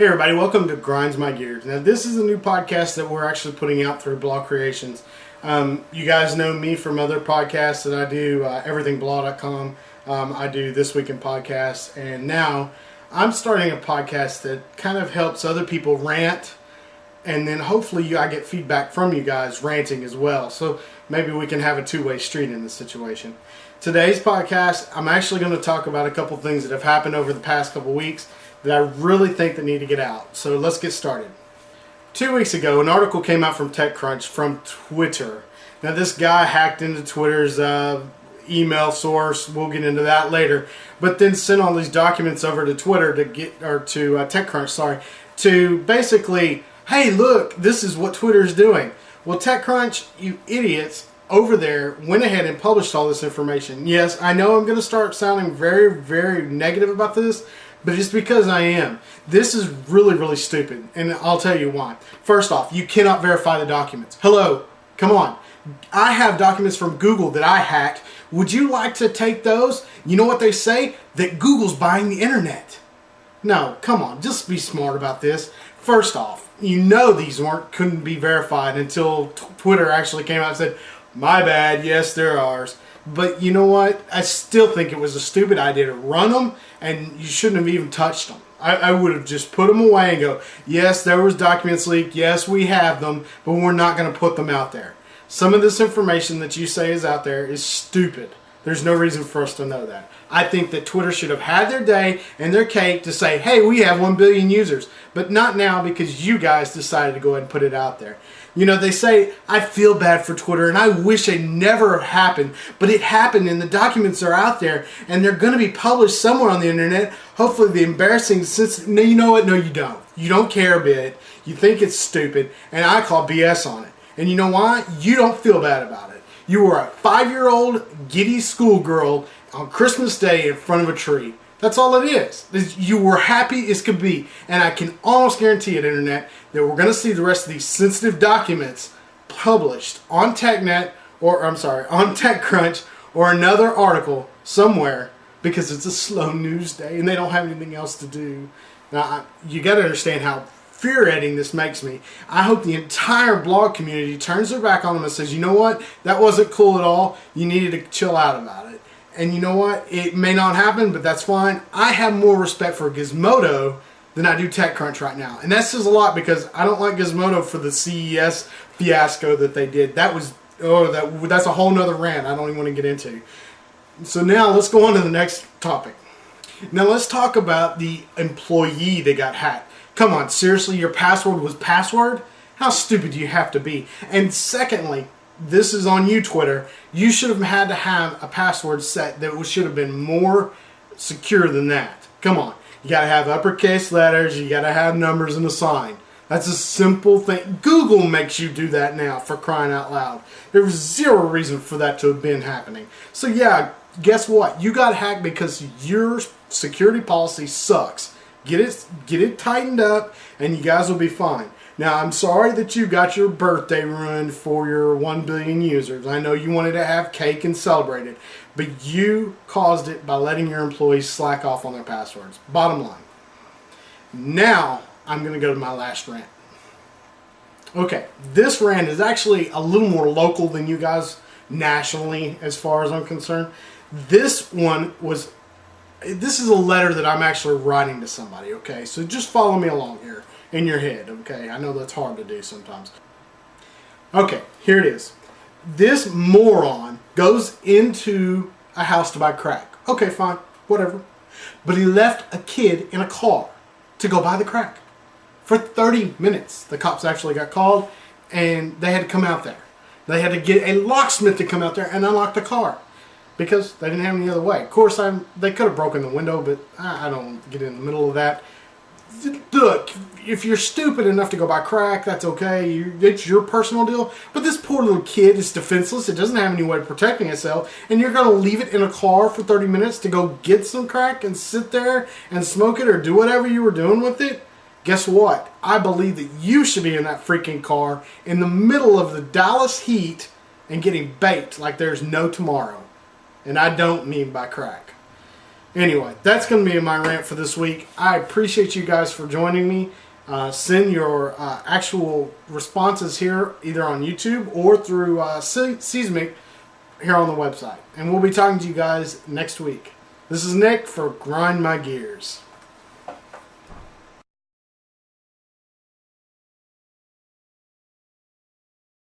Hey everybody, welcome to Grinds My Gears. Now this is a new podcast that we're actually putting out through Blog Creations. You guys know me from other podcasts that I do, everythingblaw.com. I do This Week in Podcasts, and now I'm starting a podcast that kind of helps other people rant, and then hopefully I get feedback from you guys ranting as well. So maybe we can have a two-way street in this situation. Today's podcast, I'm actually going to talk about a couple things that have happened over the past couple weeks that I really think that need to get out. So let's get started. 2 weeks ago, an article came out from TechCrunch from Twitter. Now this guy hacked into Twitter's email source. We'll get into that later. But then sent all these documents over to Twitter to TechCrunch, to basically, hey, look, this is what Twitter's doing. Well, TechCrunch, you idiots over there went ahead and published all this information. Yes, I know I'm going to start sounding very, very negative about this, but it's because I am. This is really, really stupid, and I'll tell you why. First off, you cannot verify the documents. Hello, come on. I have documents from Google that I hacked. Would you like to take those? You know what they say? That Google's buying the internet. No, come on, just be smart about this. First off, you know these couldn't be verified until Twitter actually came out and said, my bad, yes, they're ours. But you know what? I still think it was a stupid idea to run them, and you shouldn't have even touched them. I would have just put them away and go, yes, there was documents leaked, yes, we have them, but we're not going to put them out there. Some of this information that you say is out there is stupid. There's no reason for us to know that. I think that Twitter should have had their day and their cake to say, hey, we have 1 billion users. But not now, because you guys decided to go ahead and put it out there. You know, they say, I feel bad for Twitter and I wish it never happened. But it happened and the documents are out there and they're going to be published somewhere on the internet. Hopefully the embarrassing, no, you know what? No, you don't. You don't care a bit. You think it's stupid. And I call BS on it. And you know why? You don't feel bad about it. You were a 5-year-old giddy schoolgirl on Christmas Day in front of a tree. That's all it is. You were happy as could be. And I can almost guarantee it, Internet, that we're going to see the rest of these sensitive documents published on TechNet, on TechCrunch, or another article somewhere, because it's a slow news day and they don't have anything else to do. Now, you got to understand how infuriating this makes me. I hope the entire blog community turns their back on them and says, you know what, that wasn't cool at all. You needed to chill out about it. And you know what, it may not happen, but that's fine. I have more respect for Gizmodo than I do TechCrunch right now. And that says a lot, because I don't like Gizmodo for the CES fiasco that they did. That was, that's a whole nother rant I don't even want to get into. So now let's go on to the next topic. Now let's talk about the employee that got hacked. Come on, seriously, your password was password? How stupid do you have to be? And secondly, this is on you, Twitter. You should have had to have a password set that should have been more secure than that. Come on. You got to have uppercase letters. You got to have numbers and a sign. That's a simple thing. Google makes you do that now, for crying out loud. There was zero reason for that to have been happening. So yeah, guess what? You got hacked because your security policy sucks. Get it tightened up, and you guys will be fine. Now, I'm sorry that you got your birthday ruined for your 1 billion users. I know you wanted to have cake and celebrate it, but you caused it by letting your employees slack off on their passwords. Bottom line. Now, I'm going to go to my last rant. Okay, this rant is actually a little more local than you guys nationally, as far as I'm concerned. This is a letter that I'm actually writing to somebody, okay? So just follow me along here in your head, okay? I know that's hard to do sometimes. Okay, here it is. This moron goes into a house to buy crack. Okay, fine, whatever. But he left a kid in a car to go buy the crack. For 30 minutes, the cops actually got called, and they had to come out there. They had to get a locksmith to come out there and unlock the car, because they didn't have any other way. Of course, they could have broken the window, but I don't get in the middle of that. Look, if you're stupid enough to go buy crack, that's okay. It's your personal deal. But this poor little kid is defenseless. It doesn't have any way of protecting itself. And you're going to leave it in a car for 30 minutes to go get some crack and sit there and smoke it or do whatever you were doing with it? Guess what? I believe that you should be in that freaking car in the middle of the Dallas heat and getting baked like there's no tomorrow. And I don't mean by crack. Anyway, that's going to be my rant for this week. I appreciate you guys for joining me. Send your actual responses here either on YouTube or through Seismic here on the website. And we'll be talking to you guys next week. This is Nick for Grind My Gears.